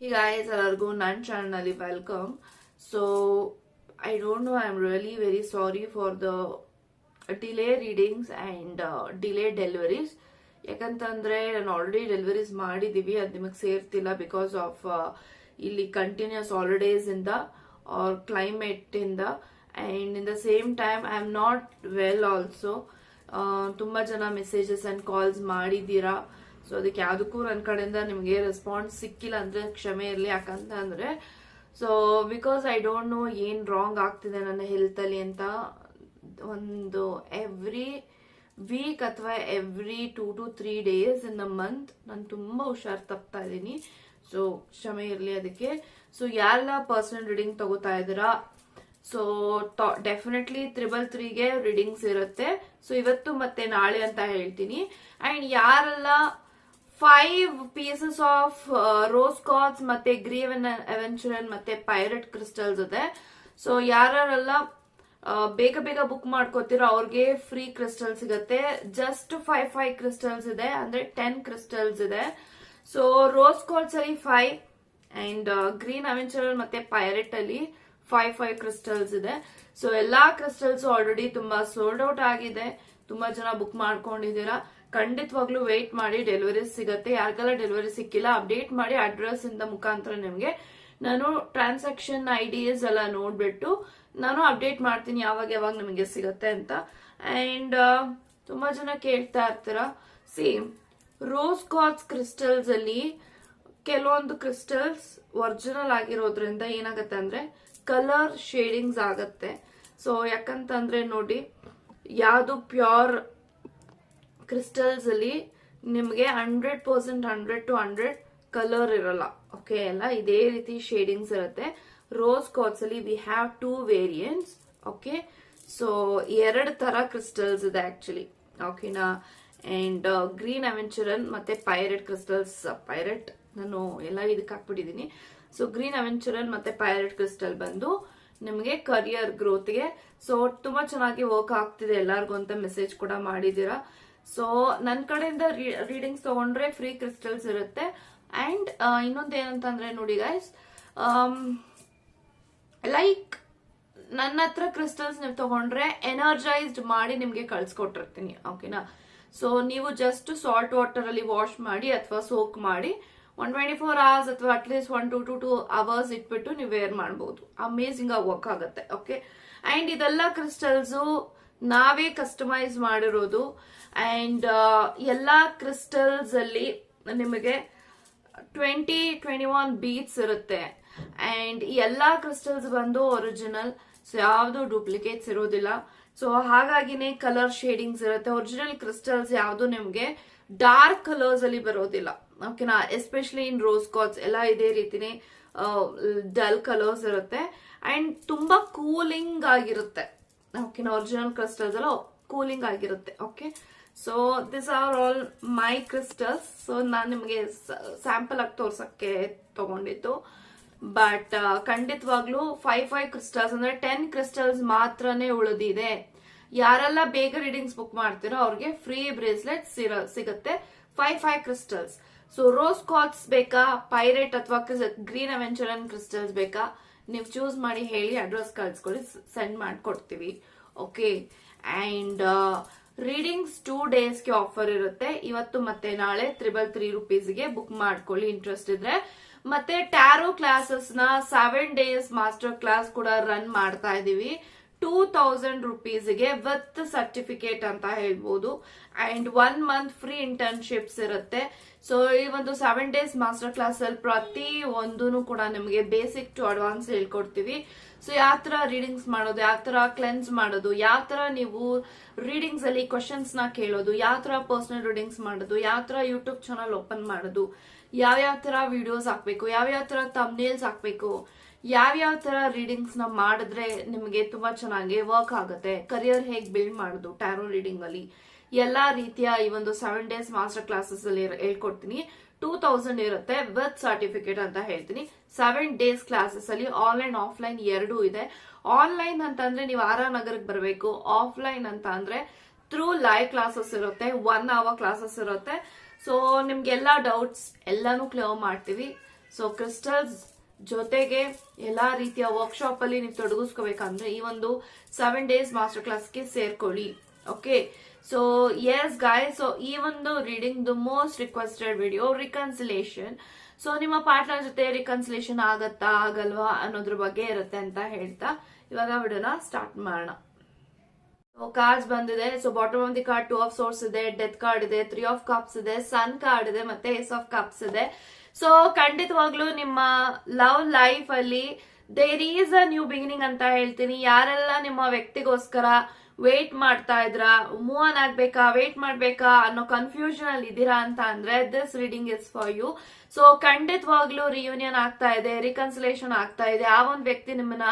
Hey guys, ಎಲ್ಲರಿಗೂ ನನ್ನ channel welcome. So I don't know, I'm really very sorry for the delay readings and delay deliveries. ಯಾಕಂತಂದ್ರೆ ನಾನು already deliveries ಮಾಡಿದೀವಿ, ಅದು ನಿಮಗೆ ಸೇರ್ತಿಲ್ಲ ಬಿಕಾಸ್ ಆಫ್ ಇಲ್ಲಿ ಕಂಟಿನ್ಯೂಸ್ ಹಾಲಿಡೇಸ್ ಇಂದ ಆರ್ ಕ್ಲೈಮೇಟ್ ಇಂದ and in the same time I am not well also. ತುಂಬಾ ಜನ ಮೆಸೇಜಸ್ ಅಂಡ್ ಕಾಲ್ಸ್ ಮಾಡಿದ್ದೀರಾ, ಸೊ ಅದಕ್ಕೆ ಯಾವುದಕ್ಕೂ ನನ್ನ ಕಡೆಯಿಂದ ನಿಮಗೆ ರೆಸ್ಪಾನ್ಸ್ ಸಿಕ್ಕಿಲ್ಲ ಅಂದ್ರೆ ಕ್ಷಮೆ ಇರಲಿ. ಯಾಕಂತ ಅಂದ್ರೆ so because I don't know ಏನ್ ರಾಂಗ್ ಆಗ್ತಿದೆ ನನ್ನ ಹೆಲ್ತ್ ಅಲ್ಲಿ ಅಂತ. ಒಂದು ಎವ್ರಿ ವೀಕ್ ಅಥವಾ every 2 to 3 days in the month ನಾನು ತುಂಬಾ ಹುಷಾರ್ ತಪ್ತಾ ಇದ್ದೀನಿ. ಸೊ ಕ್ಷಮೆ ಇರಲಿ ಅದಕ್ಕೆ. ಸೊ ಯಾರೆಲ್ಲ ಪರ್ಸನಲ್ ರೀಡಿಂಗ್ ತಗೋತಾ ಇದ್ದೀರಾ, ಸೊ ಡೆಫಿನೆಟ್ಲಿ 333ಗೆ ರೀಡಿಂಗ್ಸ್ ಇರುತ್ತೆ. ಸೊ ಇವತ್ತು ಮತ್ತೆ ನಾಳೆ ಅಂತ ಹೇಳ್ತೀನಿ. ಅಂಡ್ ಯಾರೆಲ್ಲ 5 ಪೀಸಸ್ ಆಫ್ ರೋಸ್ ಕಾರ್ಡ್ಸ್ ಮತ್ತೆ ಗ್ರೀವ್ ಅವೆಂಚುರನ್ ಮತ್ತೆ ಪೈರಟ್ ಕ್ರಿಸ್ಟಲ್ಸ್ ಇದೆ. ಸೊ ಯಾರೆಲ್ಲ ಬೇಗ ಬೇಗ ಬುಕ್ ಮಾಡ್ಕೋತಿರೋ ಅವ್ರಿಗೆ ಫ್ರೀ ಕ್ರಿಸ್ಟಲ್ ಸಿಗತ್ತೆ. ಜಸ್ಟ್ 5 ಕ್ರಿಸ್ಟಲ್ಸ್ ಇದೆ, ಅಂದ್ರೆ 10 ಕ್ರಿಸ್ಟಲ್ಸ್ ಇದೆ. ಸೊ ರೋಸ್ ಕಾರ್ಡ್ಸ್ ಅಲ್ಲಿ 5 ಅಂಡ್ ಗ್ರೀನ್ ಅವೆಂಚುರನ್ ಮತ್ತೆ ಪೈರಟ್ ಅಲ್ಲಿ 5 ಕ್ರಿಸ್ಟಲ್ಸ್ ಇದೆ. ಸೊ ಎಲ್ಲಾ ಕ್ರಿಸ್ಟಲ್ಸ್ ಆಲ್ರೆಡಿ ತುಂಬಾ ಸೋಲ್ಡ್ ಔಟ್ ಆಗಿದೆ. ತುಂಬಾ ಜನ ಬುಕ್ ಮಾಡ್ಕೊಂಡಿದ್ದೀರಾ. ಖಂಡಿತವಾಗ್ಲೂ ವೇಟ್ ಮಾಡಿ, ಡೆಲಿವರಿ ಸಿಗತ್ತೆ. ಯಾರಿಗೆಲ್ಲ ಡೆಲಿವರಿ ಸಿಕ್ಕಿಲ್ಲ ಅಪ್ಡೇಟ್ ಮಾಡಿ ಅಡ್ರೆಸ್ ಇಂದ ಮುಖಾಂತರ ನಿಮ್ಗೆ ನಾನು ಟ್ರಾನ್ಸಾಕ್ಷನ್ ಐಡಿಸ್ ಎಲ್ಲ ನೋಡ್ಬಿಟ್ಟು ನಾನು ಅಪ್ಡೇಟ್ ಮಾಡ್ತೀನಿ ಯಾವಾಗ ಯಾವಾಗ ನಿಮಗೆ ಸಿಗತ್ತೆ ಅಂತ. ಅಂಡ್ ತುಂಬಾ ಜನ ಕೇಳ್ತಾ ಇರ್ತೀರಾ, ಸೇಮ್ ರೋಸ್ ಕಾರ್ಡ್ಸ್ ಕ್ರಿಸ್ಟಲ್ಸ್ ಅಲ್ಲಿ ಕೆಲವೊಂದು ಕ್ರಿಸ್ಟಲ್ಸ್ ಒರಿಜಿನಲ್ ಆಗಿರೋದ್ರಿಂದ ಏನಾಗತ್ತೆ ಅಂದ್ರೆ ಕಲರ್ ಶೇಡಿಂಗ್ಸ್ ಆಗತ್ತೆ. ಸೊ ಯಾಕಂತಂದ್ರೆ ನೋಡಿ, ಯಾವುದು ಪ್ಯೂರ್ ಕ್ರಿಸ್ಟಲ್ಸ್ ಅಲ್ಲಿ ನಿಮ್ಗೆ 100% 100 to 100 ಕಲರ್ ಇರಲ್ಲ. ಓಕೆ, ಎಲ್ಲ ಇದೇ ರೀತಿ ಶೇಡಿಂಗ್ಸ್ ಇರುತ್ತೆ. ರೋಸ್ ಕಾರ್ಡ್ಸ್ ಅಲ್ಲಿ we have 2 variants. Okay, so 2 ತರ ಕ್ರಿಸ್ಟಲ್ಸ್ ಇದೆ ಆಕ್ಚುಲಿ. ಓಕೆನಾ. ಅಂಡ್ ಗ್ರೀನ್ ಅವೆಂಚುರನ್ ಮತ್ತೆ ಪೈರಟ್ ಕ್ರಿಸ್ಟಲ್ಸ್, ಪೈರಟ್ ನಾನು ಎಲ್ಲ ಇದಕ್ಕೆ ಹಾಕ್ಬಿಟ್ಟಿದೀನಿ. ಸೊ ಗ್ರೀನ್ ಅವೆಂಚುರನ್ ಮತ್ತೆ ಪೈರಟ್ ಕ್ರಿಸ್ಟಲ್ ಬಂದು ನಿಮಗೆ ಕರಿಯರ್ ಗ್ರೋತ್ಗೆ ಸೊ ತುಂಬಾ ಚೆನ್ನಾಗಿ ವರ್ಕ್ ಆಗ್ತಿದೆ ಎಲ್ಲಾರ್ಗು ಅಂತ ಮೆಸೇಜ್ ಕೂಡ ಮಾಡಿದೀರಾ. ಸೊ ನನ್ನ ಕಡೆಯಿಂದ ರೀಡಿಂಗ್ಸ್ ತಗೊಂಡ್ರೆ ಫ್ರೀ ಕ್ರಿಸ್ಟಲ್ಸ್ ಇರುತ್ತೆ. ಅಂಡ್ ಇನ್ನೊಂದು ಏನಂತಂದ್ರೆ ನೋಡಿ ಗೈಸ್, ಲೈಕ್ ನನ್ನ ಹತ್ರ ಕ್ರಿಸ್ಟಲ್ಸ್ ನೀವು ತಗೊಂಡ್ರೆ ಎನರ್ಜೈಸ್ಡ್ ಮಾಡಿ ನಿಮ್ಗೆ ಕಳ್ಸಿಕೊಟ್ಟಿರ್ತೀನಿ. ಓಕೆನಾ. ಸೊ ನೀವು ಜಸ್ಟ್ ಸಾಲ್ಟ್ ವಾಟರ್ ಅಲ್ಲಿ ವಾಶ್ ಮಾಡಿ ಅಥವಾ ಸೋಕ್ ಮಾಡಿ 124 hours ಅಥವಾ ಅಟ್ಲೀಸ್ಟ್ 1 to 2 hours ಇಟ್ಬಿಟ್ಟು ನೀವು ವೇರ್ ಮಾಡಬಹುದು. ಅಮೇಸಿಂಗ್ ಆಗಿ ವರ್ಕ್ ಆಗುತ್ತೆ. ಓಕೆ, ಅಂಡ್ ಇದೆಲ್ಲ ಕ್ರಿಸ್ಟಲ್ಸ್ ನಾವೇ ಕಸ್ಟಮೈಸ್ ಮಾಡಿರೋದು. ಅಂಡ್ ಎಲ್ಲಾ ಕ್ರಿಸ್ಟಲ್ಸ್ ಅಲ್ಲಿ ನಿಮಗೆ 21 ಬೀಟ್ಸ್ ಇರುತ್ತೆ. ಅಂಡ್ ಈ ಎಲ್ಲಾ ಕ್ರಿಸ್ಟಲ್ಸ್ ಬಂದು ಒರಿಜಿನಲ್, ಸೊ ಯಾವ್ದು ಡೂಪ್ಲಿಕೇಟ್ಸ್ ಇರೋದಿಲ್ಲ. ಸೊ ಹಾಗಾಗಿನೇ ಕಲರ್ ಶೇಡಿಂಗ್ಸ್ ಇರುತ್ತೆ. ಒರಿಜಿನಲ್ ಕ್ರಿಸ್ಟಲ್ಸ್ ಯಾವ್ದು ನಿಮ್ಗೆ ಡಾರ್ಕ್ ಕಲರ್ಸ್ ಅಲ್ಲಿ ಬರೋದಿಲ್ಲ. ಓಕೆನಾ. ಎಸ್ಪೆಷಲಿ ಇನ್ ರೋಸ್ ಕಾರ್ಡ್ಸ್ ಎಲ್ಲ ಇದೇ ರೀತಿನೇ ಡಲ್ ಕಲರ್ಸ್ ಇರುತ್ತೆ. ಅಂಡ್ ತುಂಬಾ ಕೂಲಿಂಗ್ ಆಗಿರುತ್ತೆ. ಓಕೆನಾ. ಒರಿಜಿನಲ್ ಕ್ರಿಸ್ಟಲ್ಸ್ ಎಲ್ಲ ಕೂಲಿಂಗ್ ಆಗಿರುತ್ತೆ. Okay, so this are all my crystals. So ನಾನು ನಿಮಗೆ ಸ್ಯಾಂಪಲ್ ಆಗಿ ತೋರ್ಸಕ್ಕೆ ತಗೊಂಡಿದ್ದು. ಬಟ್ ಖಂಡಿತವಾಗ್ಲೂ 5 ಕ್ರಿಸ್ಟಲ್ಸ್ ಅಂದ್ರೆ 10 ಕ್ರಿಸ್ಟಲ್ಸ್ ಮಾತ್ರನೇ ಉಳಿದಿದೆ. ಯಾರೆಲ್ಲ ಬೇಗ ರೀಡಿಂಗ್ಸ್ ಬುಕ್ ಮಾಡ್ತೀರೋ ಅವ್ರಿಗೆ ಫ್ರೀ ಬ್ರೇಸ್ಲೆಟ್ ಸಿಗುತ್ತೆ 5 ಕ್ರಿಸ್ಟಲ್ಸ್. ಸೊ ರೋಸ್ ಕಾರ್ಡ್ಸ್ ಬೇಕಾ, ಪೈರೇಟ್ ಅಥವಾ ಗ್ರೀನ್ ಅವೆಂಚುರನ್ ಕ್ರಿಸ್ಟಲ್ಸ್ ಬೇಕಾ, ನೀವು ಚೂಸ್ ಮಾಡಿ ಹೇಳಿ, ಅಡ್ರೆಸ್ ಕಳ್ಸ್ಕೊಳ್ಳಿ, ಸೆಂಡ್ ಮಾಡ್ಕೊಡ್ತೀವಿ. ಓಕೆ, ಅಂಡ್ ರೀಡಿಂಗ್ಸ್ 2 ಡೇಸ್ಗೆ ಆಫರ್ ಇರುತ್ತೆ. ಇವತ್ತು ಮತ್ತೆ ನಾಳೆ 333 rupeesಗೆ ಬುಕ್ ಮಾಡ್ಕೊಳ್ಳಿ ಇಂಟ್ರೆಸ್ಟ್ ಇದ್ರೆ. ಮತ್ತೆ ಟ್ಯಾರೋ ಕ್ಲಾಸಸ್ ನ 7 days ಮಾಸ್ಟರ್ ಕ್ಲಾಸ್ ಕೂಡ ರನ್ ಮಾಡ್ತಾ ಇದೀವಿ 2000 rupeesಗೆ ವಿತ್ ಸರ್ಟಿಫಿಕೇಟ್ ಅಂತ ಹೇಳ್ಬೋದು. ಅಂಡ್ 1 month ಫ್ರೀ ಇಂಟರ್ನ್ಶಿಪ್ಸ್ ಇರುತ್ತೆ. ಸೊ ಈ ಒಂದು 7 days ಮಾಸ್ಟರ್ ಕ್ಲಾಸ್ ಅಲ್ಲಿ ಪ್ರತಿ ಒಂದೂ ಕೂಡ ನಿಮಗೆ ಬೇಸಿಕ್ ಟು ಅಡ್ವಾನ್ಸ್ ಹೇಳ್ಕೊಡ್ತೀವಿ. ಸೊ ಯಾವ ತರ ರೀಡಿಂಗ್ಸ್ ಮಾಡೋದು, ಯಾವ ತರ ಕ್ಲೆನ್ಸ್ ಮಾಡೋದು, ಯಾವ ತರ ನೀವು ರೀಡಿಂಗ್ಸ್ ಅಲ್ಲಿ ಕ್ವಶನ್ಸ್ ನ ಕೇಳೋದು, ಯಾವ ತರ ಪರ್ಸನಲ್ ರೀಡಿಂಗ್ಸ್ ಮಾಡೋದು, ಯಾವ ತರ ಯೂಟ್ಯೂಬ್ ಚಾನಲ್ ಓಪನ್ ಮಾಡೋದು, ಯಾವ್ಯಾವ ತರ ವಿಡಿಯೋಸ್ ಹಾಕ್ಬೇಕು, ಯಾವ್ಯಾವ ತರ ಥಂಬ್ನೇಲ್ಸ್ ಹಾಕ್ಬೇಕು, ಯಾವ್ಯಾವ ತರ ರೀಡಿಂಗ್ಸ್ ನ ಮಾಡಿದ್ರೆ ನಿಮಗೆ ತುಂಬಾ ಚೆನ್ನಾಗಿ ವರ್ಕ್ ಆಗುತ್ತೆ, ಕರಿಯರ್ ಹೇಗ್ ಬಿಲ್ಡ್ ಮಾಡೋದು ಟ್ಯಾರೋ ರೀಡಿಂಗ್ ಅಲ್ಲಿ, ಎಲ್ಲಾ ರೀತಿಯ ಈ ಒಂದು 7 days ಮಾಸ್ಟರ್ ಕ್ಲಾಸಸ್ ಅಲ್ಲಿ ಹೇಳ್ಕೊಡ್ತೀನಿ. 2000 ಇರುತ್ತೆ ವಿತ್ ಸರ್ಟಿಫಿಕೇಟ್ ಅಂತ ಹೇಳ್ತೀನಿ. 7 days ಕ್ಲಾಸಸ್ ಅಲ್ಲಿ ಆನ್ಲೈನ್ ಆಫ್ಲೈನ್ 2 ಇದೆ. ಆನ್ಲೈನ್ ಅಂತ ಅಂದ್ರೆ ನೀವು ನಗರಕ್ಕೆ ಬರಬೇಕು. ಆಫ್ಲೈನ್ ಅಂತ ಅಂದ್ರೆ ಥ್ರೂ ಲೈವ್ ಕ್ಲಾಸಸ್ ಇರುತ್ತೆ, 1 hour ಕ್ಲಾಸಸ್ ಇರುತ್ತೆ. ಸೊ ನಿಮ್ಗೆಲ್ಲಾ ಡೌಟ್ಸ್ ಎಲ್ಲಾನು ಕ್ಲಿಯರ್ ಮಾಡ್ತೀವಿ. ಸೊ ಕ್ರಿಸ್ಟಲ್ಸ್ ಜೊತೆಗೆ ಎಲ್ಲಾ ರೀತಿಯ ವರ್ಕ್ಶಾಪ್ ಅಲ್ಲಿ ನೀವು ತೊಡಗಿಸ್ಕೋಬೇಕಂದ್ರೆ ಈ ಒಂದು 7 days ಮಾಸ್ಟರ್ ಕ್ಲಾಸ್ಗೆ ಸೇರ್ಕೊಳ್ಳಿ. Okay, so yes guys, so ಈ ಒಂದು reading the most requested video reconciliation. So ನಿಮ್ಮ ಪಾರ್ಟ್ನರ್ ಜೊತೆ ರಿಕನ್ಸಿಲೇಷನ್ ಆಗತ್ತಾ ಆಗಲ್ವಾ ಅನ್ನೋದ್ರ ಬಗ್ಗೆ ಇರುತ್ತೆ ಅಂತ ಹೇಳ್ತಾ ಇವಾಗ ವಿಡಿಯೋನ ಸ್ಟಾರ್ಟ್ ಮಾಡೋಣ. ಕಾರ್ಡ್ಸ್ ಬಂದಿದೆ. So bottom of the card 2 of Swords ಇದೆ, ಡೆತ್ ಕಾರ್ಡ್ ಇದೆ, 3 of Cups ಇದೆ, ಸನ್ ಕಾರ್ಡ್ ಇದೆ, ಮತ್ತೆ Ace of Cups ಇದೆ. ಸೊ ಖಂಡಿತವಾಗ್ಲೂ ನಿಮ್ಮ ಲವ್ ಲೈಫ್ ಅಲ್ಲಿ there is a new beginning ಅಂತ ಹೇಳ್ತೀನಿ. ಯಾರೆಲ್ಲ ನಿಮ್ಮ ವ್ಯಕ್ತಿಗೋಸ್ಕರ ವೇಟ್ ಮಾಡ್ತಾ ಇದ್ರಾ, ಮೂವ್ ಆನ್ ಆಗ್ಬೇಕಾ, ವೇಟ್ ಮಾಡ್ಬೇಕಾ ಅನ್ನೋ ಕನ್ಫ್ಯೂಷನ್ ಅಲ್ಲಿ ಇದೀರಾ ಅಂತ ಅಂದ್ರೆ this reading is for you. So ಖಂಡಿತವಾಗ್ಲೂ ರಿಯೂನಿಯನ್ ಆಗ್ತಾ ಇದೆ, ರಿಕನ್ಸಿಲೇಷನ್ ಆಗ್ತಾ ಇದೆ. ಆ ಒಂದ್ ವ್ಯಕ್ತಿ ನಿಮ್ಮನ್ನ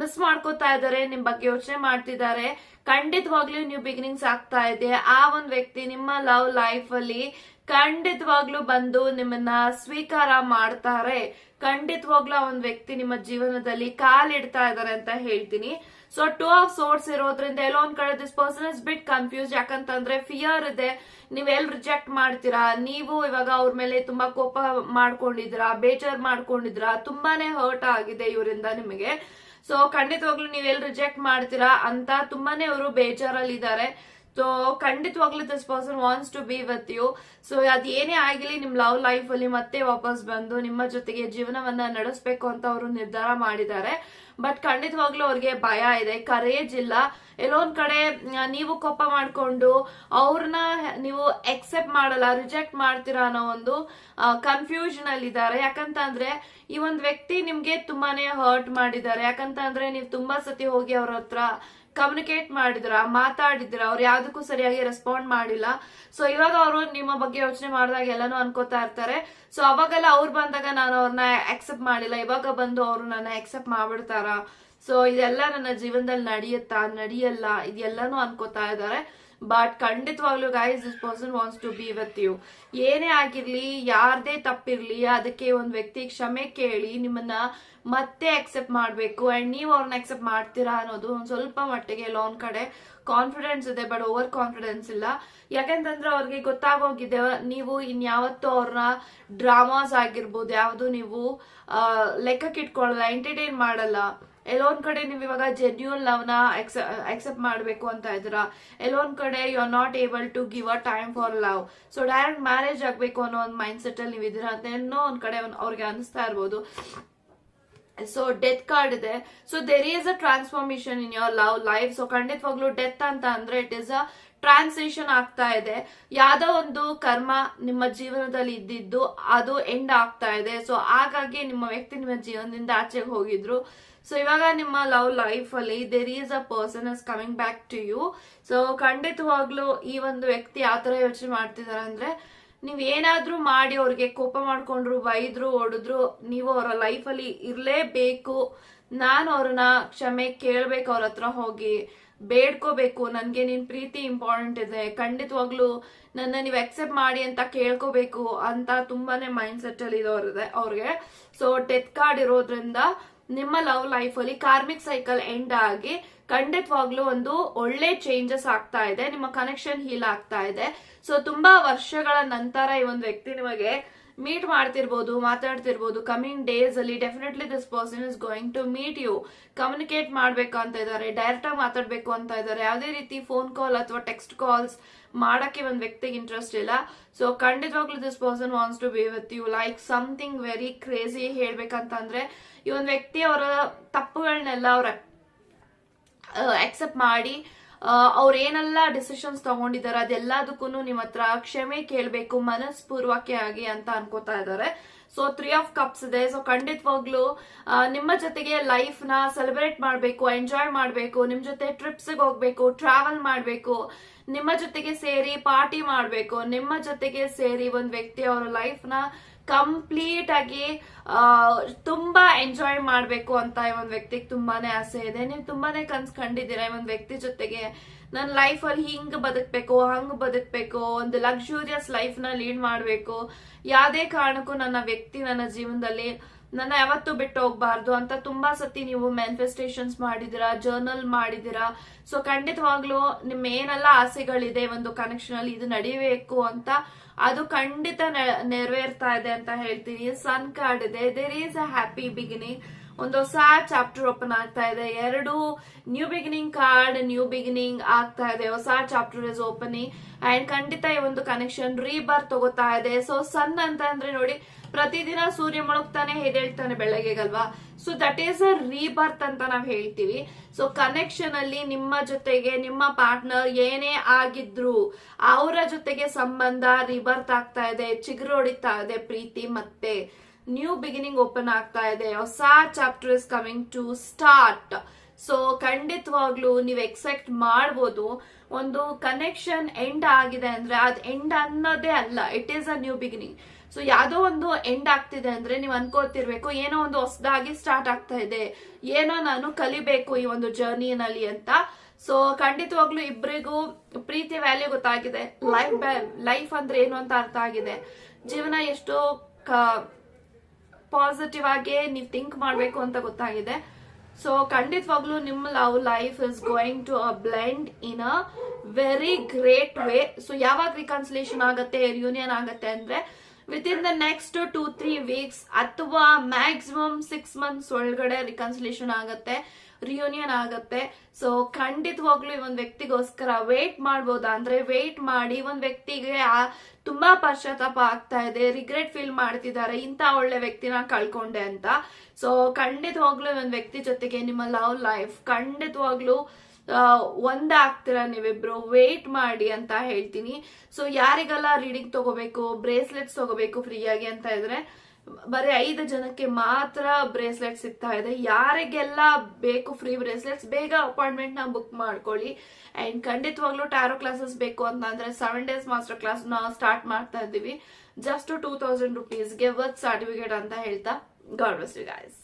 ಮಿಸ್ ಮಾಡ್ಕೋತಾ ಇದಾರೆ, ನಿಮ್ ಬಗ್ಗೆ ಯೋಚನೆ ಮಾಡ್ತಿದ್ದಾರೆ. ಖಂಡಿತವಾಗ್ಲೂ ನ್ಯೂ ಬಿಗಿನಿಂಗ್ಸ್ ಆಗ್ತಾ ಇದೆ. ಆ ಒಂದ್ ವ್ಯಕ್ತಿ ನಿಮ್ಮ ಲವ್ ಲೈಫ್ ಅಲ್ಲಿ ಖಂಡಿತವಾಗ್ಲೂ ಬಂದು ನಿಮ್ಮನ್ನ ಸ್ವೀಕಾರ ಮಾಡ್ತಾರೆ. ಖಂಡಿತವಾಗ್ಲೂ ಆ ಒಂದ್ ವ್ಯಕ್ತಿ ನಿಮ್ಮ ಜೀವನದಲ್ಲಿ ಕಾಲಿಡ್ತಾ ಇದಾರೆ ಅಂತ ಹೇಳ್ತೀನಿ. ಸೊ 2 of Swords ಇರೋದ್ರಿಂದ ಎಲ್ಲೋ ಒಂದ್ ಕಡೆ this person is bit confuse. ಯಾಕಂತಂದ್ರೆ ಫಿಯರ್ ಇದೆ, ನೀವ್ ಎಲ್ ರಿಜೆಕ್ಟ್ ಮಾಡ್ತೀರಾ, ನೀವು ಇವಾಗ ಅವ್ರ ಮೇಲೆ ತುಂಬಾ ಕೋಪ ಮಾಡ್ಕೊಂಡಿದ್ರಾ, ಬೇಜಾರ್ ಮಾಡ್ಕೊಂಡಿದ್ರಾ, ತುಂಬಾನೇ ಹರ್ಟ್ ಆಗಿದೆ ಇವರಿಂದ ನಿಮಗೆ. ಸೊ ಖಂಡಿತವಾಗ್ಲೂ ನೀವ್ ಎಲ್ ರಿಜೆಕ್ಟ್ ಮಾಡ್ತೀರಾ ಅಂತ ತುಂಬಾನೇ ಅವರು ಬೇಜಾರಲ್ಲಿ ಇದ್ದಾರೆ. ಸೊ ಖಂಡಿತವಾಗ್ಲೂ this person wants to be with you. So ಅದ್ ಏನೇ ಆಗಿಲಿ ನಿಮ್ ಲವ್ ಲೈಫ್ ಅಲ್ಲಿ ಮತ್ತೆ ವಾಪಸ್ ಬಂದು ನಿಮ್ಮ ಜೊತೆಗೆ ಜೀವನವನ್ನ ನಡೆಸಬೇಕು ಅಂತ ಅವರು ನಿರ್ಧಾರ ಮಾಡಿದ್ದಾರೆ. ಬಟ್ ಖಂಡಿತವಾಗ್ಲೂ ಅವ್ರಿಗೆ ಭಯ ಇದೆ, ಕರೇಜ್ ಇಲ್ಲ. ಎಲ್ಲೊಂದ್ ಕಡೆ ನೀವು ಕೋಪ ಮಾಡ್ಕೊಂಡು ಅವ್ರನ್ನ ನೀವು ಎಕ್ಸೆಪ್ಟ್ ಮಾಡಲ್ಲ, ರಿಜೆಕ್ಟ್ ಮಾಡ್ತೀರಾ ಅನ್ನೋ ಒಂದು ಕನ್ಫ್ಯೂಷನ್ ಅಲ್ಲಿ ಇದ್ದಾರೆ. ಯಾಕಂತ ಅಂದ್ರೆ ಈ ಒಂದ್ ವ್ಯಕ್ತಿ ನಿಮ್ಗೆ ತುಂಬಾನೇ ಹರ್ಟ್ ಮಾಡಿದ್ದಾರೆ. ಯಾಕಂತ ಅಂದ್ರೆ ನೀವು ತುಂಬಾ ಸತಿ ಹೋಗಿ ಅವ್ರ ಹತ್ರ ಕಮ್ಯುನಿಕೇಟ್ ಮಾಡಿದ್ರ, ಮಾತಾಡಿದ್ರ, ಅವ್ರು ಯಾವ್ದಕ್ಕೂ ಸರಿಯಾಗಿ ರೆಸ್ಪಾಂಡ್ ಮಾಡಿಲ್ಲ. ಸೊ ಇವಾಗ ಅವರು ನಿಮ್ಮ ಬಗ್ಗೆ ಯೋಚನೆ ಮಾಡಿದಾಗ ಎಲ್ಲಾನು ಅನ್ಕೋತಾ ಇರ್ತಾರೆ. ಸೊ ಅವಾಗೆಲ್ಲ ಅವ್ರು ಬಂದಾಗ ನಾನು ಅವ್ರನ್ನ ಅಕ್ಸೆಪ್ಟ್ ಮಾಡಿಲ್ಲ, ಇವಾಗ ಬಂದು ಅವ್ರು ನನ್ನ ಅಕ್ಸೆಪ್ಟ್ ಮಾಡ್ಬಿಡ್ತಾರ, ಸೊ ಇದೆಲ್ಲ ನನ್ನ ಜೀವನದಲ್ಲಿ ನಡೆಯುತ್ತಾ, ನಡೆಯಲ್ಲ, ಇದೆಲ್ಲಾನು ಅನ್ಕೋತಾ ಇದಾರೆ. ಬಟ್ ಖಂಡಿತವಾಗ್ಲೂ guys this person wants to be with you. ಏನೇ ಆಗಿರ್ಲಿ, ಯಾರ್ದೇ ತಪ್ಪಿರ್ಲಿ, ಅದಕ್ಕೆ ಒಂದ್ ವ್ಯಕ್ತಿ ಕ್ಷಮೆ ಕೇಳಿ ನಿಮ್ಮನ್ನ ಮತ್ತೆ ಅಕ್ಸೆಪ್ಟ್ ಮಾಡ್ಬೇಕು. ಅಂಡ್ ನೀವು ಅವ್ರನ್ನ ಅಕ್ಸೆಪ್ಟ್ ಮಾಡ್ತೀರಾ ಅನ್ನೋದು ಒಂದ್ ಸ್ವಲ್ಪ ಮಟ್ಟಿಗೆ ಎಲ್ಲ ಒಂದ್ ಕಡೆ ಕಾನ್ಫಿಡೆನ್ಸ್ ಇದೆ, ಬಟ್ ಓವರ್ ಕಾನ್ಫಿಡೆನ್ಸ್ ಇಲ್ಲ. ಯಾಕಂತಂದ್ರೆ ಅವ್ರಿಗೆ ಗೊತ್ತಾಗೋಗಿದೆ ನೀವು ಇನ್ಯಾವತ್ತೂ ಅವ್ರನ್ನ ಡ್ರಾಮಾಸ್ ಆಗಿರ್ಬೋದು ಯಾವ್ದು ನೀವು ಲೆಕ್ಕಕ್ಕೆ ಇಟ್ಕೊಳ್ಳಲ್ಲ, ಎಂಟರ್ಟೈನ್ ಮಾಡಲ್ಲ. ಎಲ್ಲೊಂದ್ ಕಡೆ ನೀವು ಇವಾಗ ಜೆನ್ಯೂನ್ ಲವ್ ನ ಅಕ್ಸೆಪ್ಟ್ ಮಾಡ್ಬೇಕು ಅಂತ ಇದ್ದೀರಾ. ಎಲ್ಲೊಂದ್ ಕಡೆ you are not able to give a time for love. So direct marriage ಆಗ್ಬೇಕು ಅನ್ನೋ ಒಂದು ಮೈಂಡ್ ಸೆಟ್ ಅಲ್ಲಿ ನೀವು ಇದೀರಾ ಅಂತ ಏನೋ ಒಂದ್ ಕಡೆ ಅವ್ರಿಗೆ ಅನಿಸ್ತಾ ಇರ್ಬೋದು. ಸೊ ಡೆತ್ ಕಾರ್ಡ್ ಇದೆ. So there is a transformation in your love life. So ಖಂಡಿತವಾಗ್ಲೂ ಡೆತ್ ಅಂತ ಅಂದ್ರೆ ಇಟ್ ಇಸ್ ಅ ಟ್ರಾನ್ಸಿಷನ್ ಆಗ್ತಾ ಇದೆ. ಯಾವ್ದೋ ಒಂದು ಕರ್ಮ ನಿಮ್ಮ ಜೀವನದಲ್ಲಿ ಇದ್ದಿದ್ದು ಅದು ಎಂಡ್ ಆಗ್ತಾ ಇದೆ. ಸೊ ಹಾಗಾಗಿ ನಿಮ್ಮ ವ್ಯಕ್ತಿ ನಿಮ್ಮ ಜೀವನದಿಂದ ಆಚೆಗೆ ಹೋಗಿದ್ರು. ಸೊ ಇವಾಗ ನಿಮ್ಮ ಲವ್ ಲೈಫ್ ಅಲ್ಲಿ there is a person is coming back to you. So ಖಂಡಿತವಾಗ್ಲೂ ಈ ಒಂದು ವ್ಯಕ್ತಿ ಯಾವ ತರ ಯೋಚನೆ ಮಾಡ್ತಿದಾರೆ ಅಂದ್ರೆ ನೀವ್ ಏನಾದ್ರೂ ಮಾಡಿ ಅವ್ರಿಗೆ ಕೋಪ ಮಾಡ್ಕೊಂಡ್ರು, ಬೈದ್ರು, ಹೊಡೆದ್ರು, ನೀವು ಅವರ ಲೈಫ್ ಅಲ್ಲಿ ಇರ್ಲೇಬೇಕು. ನಾನು ಅವ್ರನ್ನ ಕ್ಷಮೆ ಕೇಳ್ಬೇಕು, ಅವ್ರ ಹತ್ರ ಹೋಗಿ ಬೇಡ್ಕೋಬೇಕು. ನನ್ಗೆ ನಿನ್ ಪ್ರೀತಿ ಇಂಪಾರ್ಟೆಂಟ್ ಇದೆ, ಖಂಡಿತವಾಗ್ಲೂ ನನ್ನ ನೀವು ಅಕ್ಸೆಪ್ಟ್ ಮಾಡಿ ಅಂತ ಕೇಳ್ಕೋಬೇಕು ಅಂತ ತುಂಬಾನೇ ಮೈಂಡ್ ಸೆಟ್ ಅಲ್ಲಿ ಇದೆ ಅವ್ರಿಗೆ. ಸೊ ಡೆತ್ ಕಾರ್ಡ್ ಇರೋದ್ರಿಂದ ನಿಮ್ಮ ಲವ್ ಲೈಫ್ ಅಲ್ಲಿ ಕಾರ್ಮಿಕ್ ಸೈಕಲ್ ಎಂಡ್ ಆಗಿ ಖಂಡಿತವಾಗ್ಲೂ ಒಂದು ಒಳ್ಳೆ ಚೇಂಜಸ್ ಆಗ್ತಾ ಇದೆ, ನಿಮ್ಮ ಕನೆಕ್ಷನ್ ಹೀಲ್ ಆಗ್ತಾ ಇದೆ. ಸೊ ತುಂಬಾ ವರ್ಷಗಳ ನಂತರ ಈ ಒಂದು ವ್ಯಕ್ತಿ ನಿಮಗೆ ಮೀಟ್ ಮಾಡ್ತಿರ್ಬೋದು, ಮಾತಾಡ್ತಿರ್ಬೋದು. ಕಮಿಂಗ್ ಡೇಸ್ ಅಲ್ಲಿ definitely this person is going to meet you. Communicate ಮಾಡ್ಬೇಕು ಅಂತ ಇದ್ದಾರೆ, ಡೈರೆಕ್ಟ್ ಆಗಿ ಮಾತಾಡ್ಬೇಕು ಅಂತ ಇದ್ದಾರೆ. ಯಾವುದೇ ರೀತಿ ಫೋನ್ ಕಾಲ್ ಅಥವಾ ಟೆಕ್ಸ್ಟ್ ಕಾಲ್ಸ್ ಮಾಡಕ್ಕೆ ಒಂದ್ ವ್ಯಕ್ತಿಗೆ ಇಂಟ್ರೆಸ್ಟ್ ಇಲ್ಲ. ಸೊ ಖಂಡಿತವಾಗ್ಲೂ this person wants to be with you. Like something very crazy ಹೇಳ್ಬೇಕಂತಂದ್ರೆ ಈ ಒಂದ್ ವ್ಯಕ್ತಿ ಅವರ ತಪ್ಪುಗಳನ್ನೆಲ್ಲ ಅವ್ರ ಅಕ್ಸೆಪ್ಟ್ ಮಾಡಿ ಅವ್ರ ಏನೆಲ್ಲ ಡಿಸಿಷನ್ಸ್ ತಗೊಂಡಿದ್ದಾರೆ ಅದೆಲ್ಲದಕ್ಕೂ ನಿಮ್ಮ ಹತ್ರ ಕ್ಷಮೆ ಕೇಳ್ಬೇಕು ಮನಸ್ಪೂರ್ವಕವಾಗಿ ಅಂತ ಅನ್ಕೋತಾ ಇದ್ದಾರೆ. ಸೊ 3 of Cups ಇದೆ. ಸೊ ಖಂಡಿತವಾಗ್ಲೂ ನಿಮ್ಮ ಜೊತೆಗೆ ಲೈಫ್ ನ ಸೆಲೆಬ್ರೇಟ್ ಮಾಡ್ಬೇಕು, ಎಂಜಾಯ್ ಮಾಡ್ಬೇಕು, ನಿಮ್ ಜೊತೆ ಟ್ರಿಪ್ಸ್ ಹೋಗ್ಬೇಕು, ಟ್ರಾವೆಲ್ ಮಾಡ್ಬೇಕು, ನಿಮ್ಮ ಜೊತೆಗೆ ಸೇರಿ ಪಾರ್ಟಿ ಮಾಡ್ಬೇಕು, ನಿಮ್ಮ ಜೊತೆಗೆ ಸೇರಿ ಒಂದ್ ವ್ಯಕ್ತಿ ಅವರ ಲೈಫ್ ನ ಕಂಪ್ಲೀಟ್ ಆಗಿ ತುಂಬಾ ಎಂಜಾಯ್ ಮಾಡ್ಬೇಕು ಅಂತ ಒಂದ್ ವ್ಯಕ್ತಿಗೆ ತುಂಬಾನೇ ಆಸೆ ಇದೆ. ನೀವು ತುಂಬಾನೇ ಕನ್ಸ್ ಕಂಡಿದ್ದೀರಾ ಒಂದ್ ವ್ಯಕ್ತಿ ಜೊತೆಗೆ ನನ್ನ ಲೈಫ್ ಅಲ್ಲಿ ಹಿಂಗ್ ಬದುಕ್ಬೇಕು, ಹಂಗ್ ಬದುಕ್ಬೇಕು, ಒಂದು ಲಕ್ಸುರಿಯಸ್ ಲೈಫ್ ನ ಲೀಡ್ ಮಾಡ್ಬೇಕು, ಯಾವ್ದೇ ಕಾರಣಕ್ಕೂ ನನ್ನ ವ್ಯಕ್ತಿ ನನ್ನ ಜೀವನದಲ್ಲಿ ನನ್ನ ಯಾವತ್ತೂ ಬಿಟ್ಟು ಹೋಗ್ಬಾರ್ದು ಅಂತ ತುಂಬಾ ಸತಿ ನೀವು ಮ್ಯಾನಿಫೆಸ್ಟೇಷನ್ಸ್ ಮಾಡಿದಿರಾ, ಜರ್ನಲ್ ಮಾಡಿದಿರಾ. ಸೊ ಖಂಡಿತವಾಗ್ಲೂ ನಿಮ್ಮ ಏನೆಲ್ಲ ಆಸೆಗಳಿದೆ ಒಂದು ಕನೆಕ್ಷನ್ ಅಲ್ಲಿ ಇದು ನಡಿಬೇಕು ಅಂತ, ಅದು ಖಂಡಿತ ನೆರವೇರ್ತಾ ಇದೆ ಅಂತ ಹೇಳ್ತೀನಿ. ಸನ್ ಕಾರ್ಡ್ ಇದೆ, there is a happy beginning, ಒಂದು ಹೊಸ ಚಾಪ್ಟರ್ ಓಪನ್ ಆಗ್ತಾ ಇದೆ. 2 new beginning card, new beginning ಆಗ್ತಾ ಇದೆ, ಹೊಸ ಚಾಪ್ಟರ್ ಇಸ್ ಓಪನಿಂಗ್ ಅಂಡ್ ಖಂಡಿತ ಈ ಒಂದು ಕನೆಕ್ಷನ್ ರೀಬರ್ತ್ ತಗೋತಾ ಇದೆ. ಸೊ ಸನ್ ಅಂತ ಅಂದ್ರೆ ನೋಡಿ, ಪ್ರತಿದಿನ ಸೂರ್ಯ ಮುಳುಗ್ತಾನೆ ಎದ್ದೇಳ್ತಾನೆ ಬೆಳಗ್ಗೆಗಲ್ವಾ. So that is a rebirth ಅಂತ ನಾವ್ ಹೇಳ್ತೀವಿ. ಸೊ ಕನೆಕ್ಷನ್ ಅಲ್ಲಿ ನಿಮ್ಮ ಜೊತೆಗೆ ನಿಮ್ಮ ಪಾರ್ಟ್ನರ್ ಏನೇ ಆಗಿದ್ರು ಅವರ ಜೊತೆಗೆ ಸಂಬಂಧ ರೀಬರ್ತ್ ಆಗ್ತಾ ಇದೆ, ಚಿಗುರು ಹೊಡಿತಾ ಇದೆ, ಪ್ರೀತಿ ಮತ್ತೆ ನ್ಯೂ ಬಿಗಿನಿಂಗ್ ಓಪನ್ ಆಗ್ತಾ ಇದೆ, ಹೊಸ chapter is coming to start. So ಖಂಡಿತವಾಗ್ಲೂ ನೀವು ಎಕ್ಸೆಪ್ಟ್ ಮಾಡ್ಬೋದು. ಒಂದು ಕನೆಕ್ಷನ್ ಎಂಡ್ ಆಗಿದೆ ಅಂದ್ರೆ ಅದ್ ಎಂಡ್ ಅನ್ನೋದೇ ಅಲ್ಲ, it is a new beginning. So ಯಾವ್ದೋ ಒಂದು ಎಂಡ್ ಆಗ್ತಿದೆ ಅಂದ್ರೆ ನೀವು ಅನ್ಕೋತಿರ್ಬೇಕು ಏನೋ ಒಂದು ಹೊಸದಾಗಿ ಸ್ಟಾರ್ಟ್ ಆಗ್ತಾ ಇದೆ, ಏನೋ ನಾನು ಕಲಿಬೇಕು ಈ ಒಂದು ಜರ್ನಿನಲ್ಲಿ ಅಂತ. ಸೊ ಖಂಡಿತವಾಗ್ಲೂ ಇಬ್ಬರಿಗೂ ಪ್ರೀತಿ ವ್ಯಾಲ್ಯೂ ಗೊತ್ತಾಗಿದೆ, ಲೈಫ್ ಅಂದ್ರೆ ಏನು ಅಂತ ಅರ್ಥ ಆಗಿದೆ, ಜೀವನ ಎಷ್ಟು ಪಾಸಿಟಿವ್ ಆಗಿ ನೀವು ಥಿಂಕ್ ಮಾಡ್ಬೇಕು ಅಂತ ಗೊತ್ತಾಗಿದೆ. ಸೊ ಖಂಡಿತವಾಗ್ಲೂ ನಿಮ್ಮ love life is going to blend in a very great way. So ಯಾವಾಗ ರಿಕನ್ಸಿಲೇಷನ್ ಆಗತ್ತೆ, ರಿಯೂನಿಯನ್ ಆಗತ್ತೆ ಅಂದ್ರೆ within the next 2-3 weeks ಅಥವಾ ಮ್ಯಾಕ್ಸಿಮಮ್ 6 months ಒಳಗಡೆ ರಿಕನ್ಸಿಲೇಷನ್ ಆಗತ್ತೆ, ರಿಯೂನಿಯನ್ ಆಗತ್ತೆ. ಸೊ ಖಂಡಿತವಾಗ್ಲೂ ಈ ಒಂದ್ ವ್ಯಕ್ತಿಗೋಸ್ಕರ ವೇಟ್ ಮಾಡ್ಬೋದಾ ಅಂದ್ರೆ ವೇಟ್ ಮಾಡಿ. ಒಂದ್ ವ್ಯಕ್ತಿಗೆ ತುಂಬಾ ಪಶ್ಚಾತ್ತಾಪ ಆಗ್ತಾ ಇದೆ, ರಿಗ್ರೆಟ್ ಫೀಲ್ ಮಾಡ್ತಿದ್ದಾರೆ, ಇಂತ ಒಳ್ಳೆ ವ್ಯಕ್ತಿನ ಕಳ್ಕೊಂಡೆ ಅಂತ. ಸೊ ಖಂಡಿತವಾಗ್ಲೂ ಒಂದ್ ವ್ಯಕ್ತಿ ಜೊತೆಗೆ ನಿಮ್ಮ ಲವ್ ಲೈಫ್ ಖಂಡಿತವಾಗ್ಲೂ ಒಂದಾಗ್ತೀರಾ ನೀವಿಬ್ರು, ವೇಟ್ ಮಾಡಿ ಅಂತ ಹೇಳ್ತೀನಿ. ಸೊ ಯಾರಿಗೆಲ್ಲ ರೀಡಿಂಗ್ ತಗೋಬೇಕು, ಬ್ರೇಸ್ಲೆಟ್ಸ್ ತಗೋಬೇಕು ಫ್ರೀಯಾಗಿ ಅಂತ ಇದ್ರೆ ಬರೀ 5 ಜನಕ್ಕೆ ಮಾತ್ರ ಬ್ರೇಸ್ಲೆಟ್ ಸಿಗ್ತಾ ಇದೆ. ಯಾರಿಗೆಲ್ಲ ಬೇಕು ಫ್ರೀ ಬ್ರೇಸ್ಲೆಟ್ಸ್ ಬೇಗ ಅಪಾಯಿಂಟ್ಮೆಂಟ್ ನ ಬುಕ್ ಮಾಡ್ಕೊಳ್ಳಿ. ಅಂಡ್ ಖಂಡಿತವಾಗ್ಲೂ ಟ್ಯಾರೋ ಕ್ಲಾಸಸ್ ಬೇಕು ಅಂತ ಅಂದ್ರೆ 7 days ಮಾಸ್ಟರ್ ಕ್ಲಾಸ್ ನ ಸ್ಟಾರ್ಟ್ ಮಾಡ್ತಾ ಇದ್ದೀವಿ. ಜಸ್ಟ್ 2000 rupees ಗೆ ವರ್ತ್ ಸರ್ಟಿಫಿಕೇಟ್ ಅಂತ ಹೇಳ್ತಾ, ಗಾಡ್ ಬ್ಲೆಸ್ ಯು ಗೈಸ್.